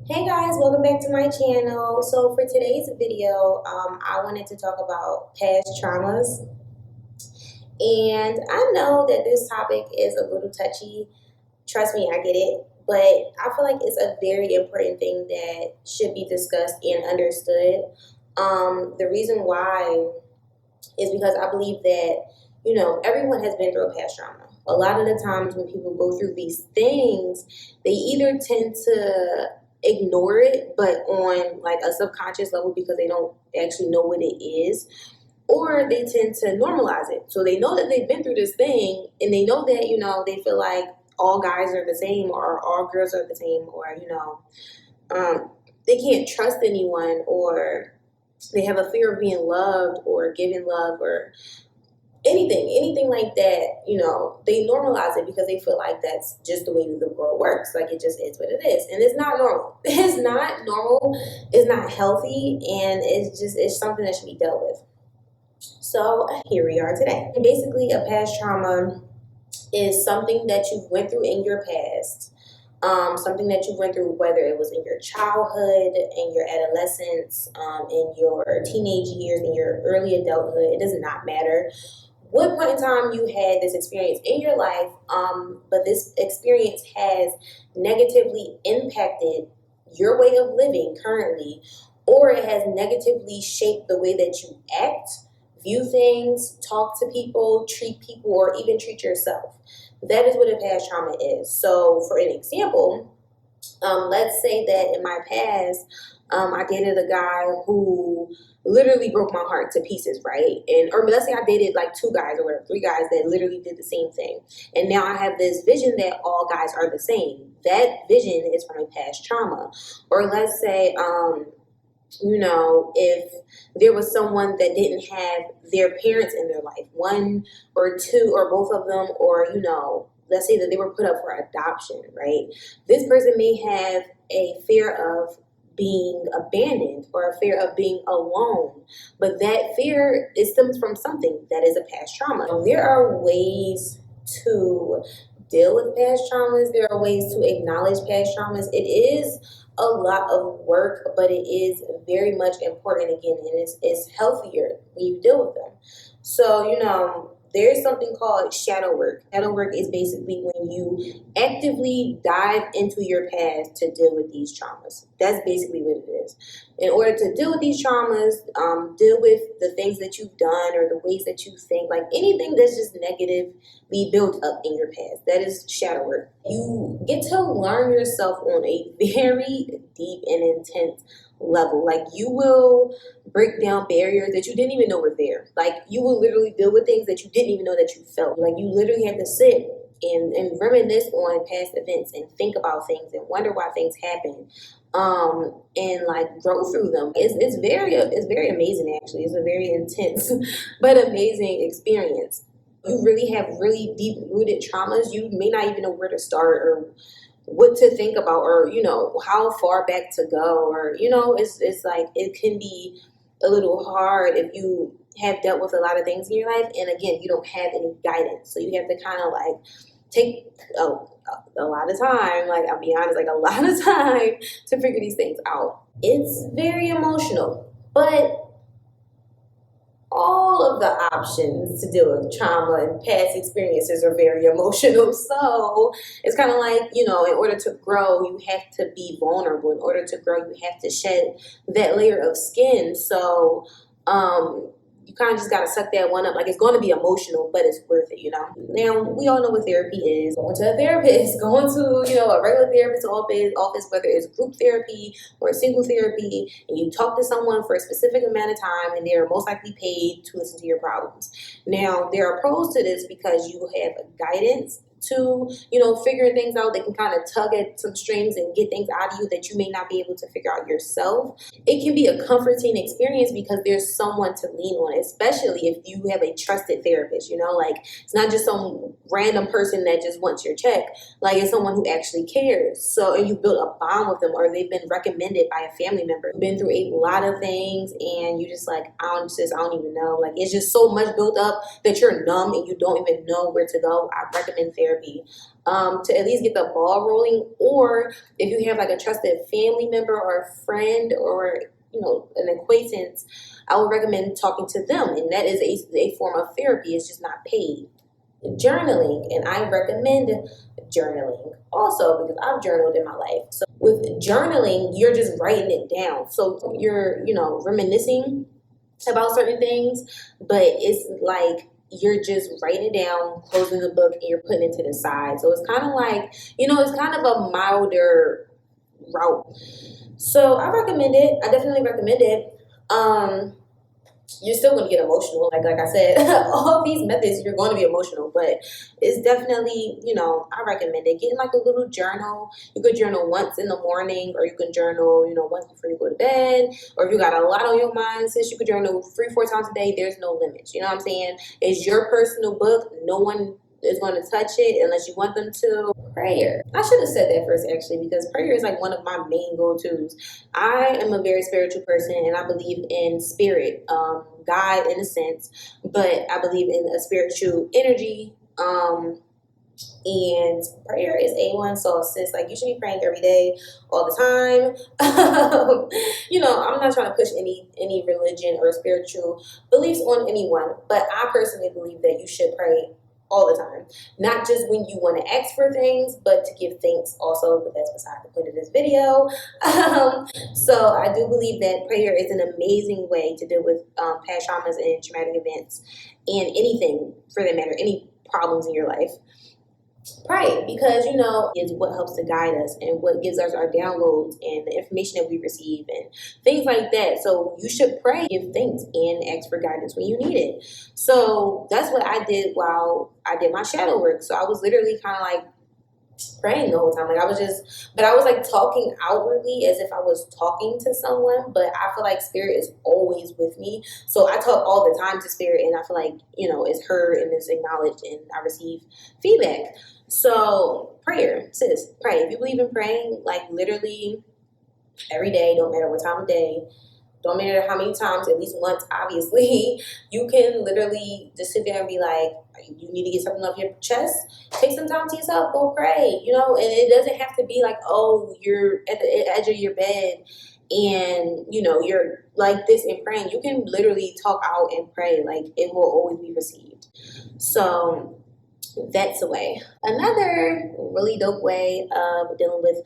Hey guys, welcome back to my channel. So for today's video, I wanted to talk about past traumas. And I know that this topic is a little touchy. Trust me, I get it. But I feel like it's a very important thing that should be discussed and understood. The reason why is because I believe that, everyone has been through a past trauma. A lot of the times when people go through these things, they either tend to ignore it, but on like a subconscious level because they don't actually know what it is, or they tend to normalize it. So they know that they've been through this thing and they know that, they feel like all guys are the same or all girls are the same, or, they can't trust anyone, or they have a fear of being loved or given love or anything like that. They normalize it because they feel like that's just the way the world works. Like, it just is what it is, and it's not normal. It's not normal. It's not healthy, and it's something that should be dealt with. So here we are today. And basically, a past trauma is something that you went through in your past, something that you went through, whether it was in your childhood, in your adolescence, in your teenage years, in your early adulthood. It does not matter what point in time you had this experience in your life, but this experience has negatively impacted your way of living currently, or it has negatively shaped the way that you act, view things, talk to people, treat people, or even treat yourself. That is what a past trauma is. So for an example, let's say that in my past, I dated a guy who literally broke my heart to pieces, right? Or let's say I dated like two guys or whatever, three guys that literally did the same thing. And now I have this vision that all guys are the same. That vision is from a past trauma. Or let's say, if there was someone that didn't have their parents in their life, one or two or both of them, or, let's say that they were put up for adoption, right? This person may have a fear of being abandoned or a fear of being alone, but that fear stems from something that is a past trauma. There are ways to deal with past traumas. There are ways to acknowledge past traumas. It is a lot of work, but it is very much important again, and it's healthier when you deal with them. So, there's something called shadow work. Shadow work is basically when you actively dive into your past to deal with these traumas. That's basically what it is. In order to deal with these traumas, deal with the things that you've done or the ways that you think, like anything that's just negatively built up in your past. That is shadow work. You get to learn yourself on a very deep and intense level. Like, you will break down barriers that you didn't even know were there. Like, you will literally deal with things that you didn't even know that you felt. Like, you literally have to sit and reminisce on past events and think about things and wonder why things happen, and like grow through them. It's very amazing. Actually, it's a very intense but amazing experience. You really have really deep rooted traumas. You may not even know where to start or what to think about, or how far back to go, or it's like it can be a little hard if you have dealt with a lot of things in your life, and again, you don't have any guidance, so you have to kind of like take a lot of time, like, I'll be honest, like a lot of time to figure these things out. It's very emotional, but all of the options to deal with trauma and past experiences are very emotional. So it's kind of like, in order to grow, you have to be vulnerable. In order to grow, you have to shed that layer of skin. So you kind of just got to suck that one up. Like, it's going to be emotional, but it's worth it, Now, we all know what therapy is. Going to a therapist, going to, a regular therapist office, whether it's group therapy or single therapy, and you talk to someone for a specific amount of time, and they're most likely paid to listen to your problems. Now, there are pros to this because you have guidance to, figuring things out. They can kind of tug at some strings and get things out of you that you may not be able to figure out yourself. It can be a comforting experience because there's someone to lean on, especially if you have a trusted therapist, like, it's not just some random person that just wants your check. Like, it's someone who actually cares. So, and you built a bond with them, or they've been recommended by a family member, been through a lot of things, and you just like, I don't even know. Like, it's just so much built up that you're numb and you don't even know where to go. I recommend therapy. therapy, to at least get the ball rolling. Or if you have like a trusted family member or a friend or an acquaintance, I would recommend talking to them, and that is a form of therapy. It's just not paid. Journaling, and I recommend journaling also because I've journaled in my life. So with journaling, you're just writing it down. So you're, reminiscing about certain things, but it's like you're just writing it down, closing the book, and you're putting it to the side. So it's kind of like, it's kind of a milder route. So I recommend it. I definitely recommend it. You're still going to get emotional. Like I said, all these methods, you're going to be emotional, but it's definitely, I recommend it. Getting like a little journal. You could journal once in the morning, or you can journal, once before you go to bed, or if you got a lot on your mind, since you could journal 3-4 times a day, there's no limits. You know what I'm saying? It's your personal book. No one is going to touch it unless you want them to. Prayer. I should have said that first, actually, because prayer is like one of my main go-tos. I am a very spiritual person, and I believe in spirit, God in a sense, but I believe in a spiritual energy. And prayer is A1. So sis, like, you should be praying every day, all the time. I'm not trying to push any religion or spiritual beliefs on anyone, but I personally believe that you should pray all the time, not just when you want to ask for things, but to give thanks also. But that's beside the point of this video. So I do believe that prayer is an amazing way to deal with past traumas and traumatic events, and anything for that matter, any problems in your life. Pray, because is what helps to guide us and what gives us our downloads and the information that we receive and things like that. So you should pray, give thanks, and ask for guidance when you need it. So that's what I did while I did my shadow work. So I was literally kind of like praying the whole time. Like I was like talking outwardly as if I was talking to someone, but I feel like spirit is always with me. So I talk all the time to spirit, and I feel like, it's heard and it's acknowledged, and I receive feedback. So prayer, sis, pray. If you believe in praying, like literally every day, don't matter what time of day, don't matter how many times, at least once, obviously, you can literally just sit there and be like, you need to get something off your chest, take some time to yourself, go pray, and it doesn't have to be like, oh, you're at the edge of your bed and, you're like this and praying. You can literally talk out and pray. Like, it will always be received. So that's a way. Another really dope way of dealing with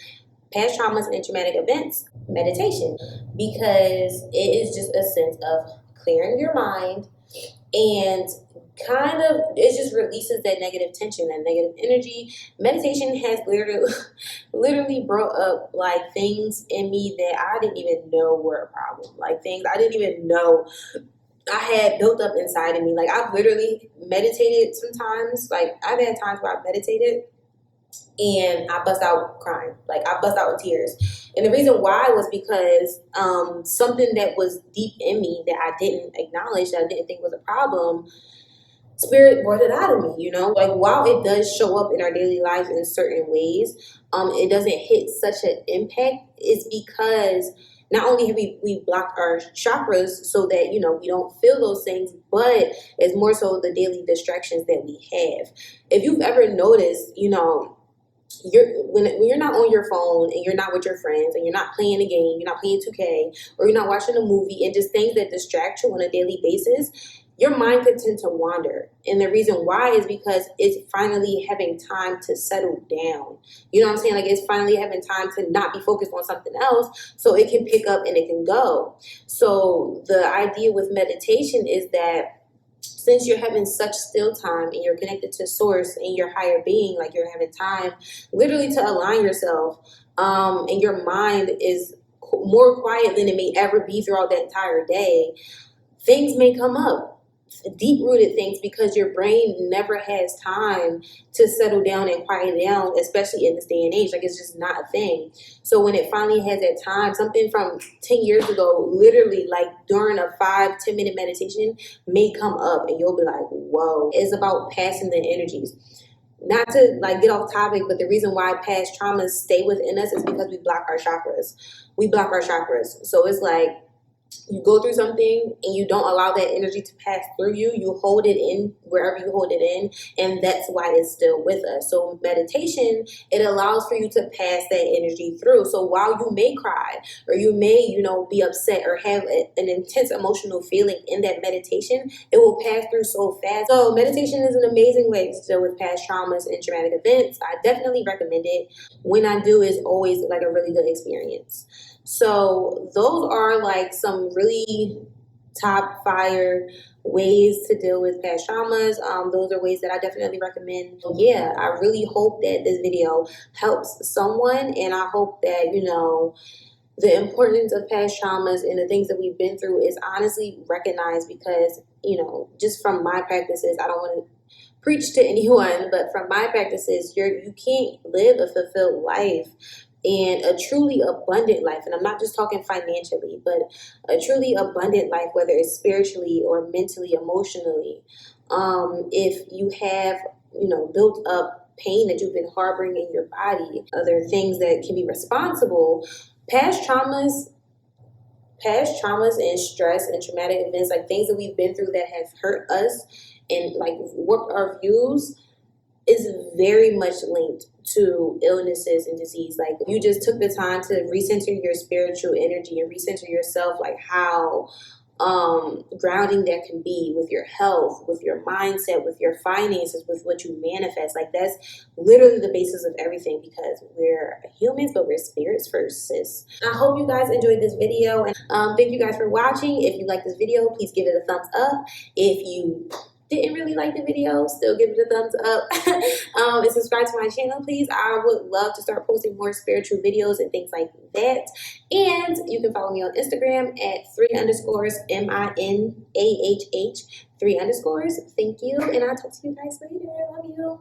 past traumas and traumatic events, meditation, because it is just a sense of clearing your mind, and kind of it just releases that negative tension, that negative energy. Meditation has literally brought up like things in me that I didn't even know were a problem, like things I didn't even know I had built up inside of me. Like, I've literally meditated sometimes. Like, I've had times where I've meditated and I bust out crying. Like, I bust out in tears. And the reason why was because something that was deep in me that I didn't acknowledge, that I didn't think was a problem, spirit brought it out of me, Like, while it does show up in our daily lives in certain ways, it doesn't hit such an impact. It's because not only have we blocked our chakras so that, we don't feel those things, but it's more so the daily distractions that we have. If you've ever noticed, when you're not on your phone and you're not with your friends and you're not playing a game, you're not playing 2K, or you're not watching a movie, and just things that distract you on a daily basis, your mind could tend to wander. And the reason why is because it's finally having time to settle down. You know what I'm saying? Like, it's finally having time to not be focused on something else, so it can pick up and it can go. So the idea with meditation is that since you're having such still time and you're connected to source and your higher being, like, you're having time literally to align yourself, and your mind is more quiet than it may ever be throughout that entire day, things may come up, deep-rooted things, because your brain never has time to settle down and quiet down, especially in this day and age. Like, it's just not a thing. So when it finally has that time, something from 10 years ago, literally, like, during a 5-10 minute meditation may come up, and you'll be like, whoa. It's about passing the energies. Not to, like, get off topic, but the reason why past traumas stay within us is because we block our chakras. So it's like, you go through something and you don't allow that energy to pass through you, you hold it in wherever you hold it in, and that's why it's still with us. So meditation, it allows for you to pass that energy through. So while you may cry or you may, be upset or have an intense emotional feeling in that meditation, it will pass through so fast. So meditation is an amazing way to deal with past traumas and traumatic events. I definitely recommend it. When I do, it's always like a really good experience. So those are like some really top fire ways to deal with past traumas. Those are ways that I definitely recommend. Yeah, I really hope that this video helps someone, and I hope that the importance of past traumas and the things that we've been through is honestly recognized, because just from my practices, I don't want to preach to anyone, but from my practices, you can't live a fulfilled life and a truly abundant life. And I'm not just talking financially, but a truly abundant life, whether it's spiritually or mentally, emotionally. If you have, built up pain that you've been harboring in your body, other things that can be responsible, past traumas, and stress and traumatic events, like things that we've been through that have hurt us and like warped our views, is very much linked to illnesses and disease. Like, if you just took the time to recenter your spiritual energy and recenter yourself, like how grounding that can be with your health, with your mindset, with your finances, with what you manifest. Like, that's literally the basis of everything, because we're humans, but we're spirits first, sis. I hope you guys enjoyed this video, and thank you guys for watching. If you like this video, please give it a thumbs up. If you didn't really like the video, still give it a thumbs up. And subscribe to my channel, please. I would love to start posting more spiritual videos and things like that. And you can follow me on Instagram at 3_MINAHH 3_. Thank you, and I'll talk to you guys later. Love you.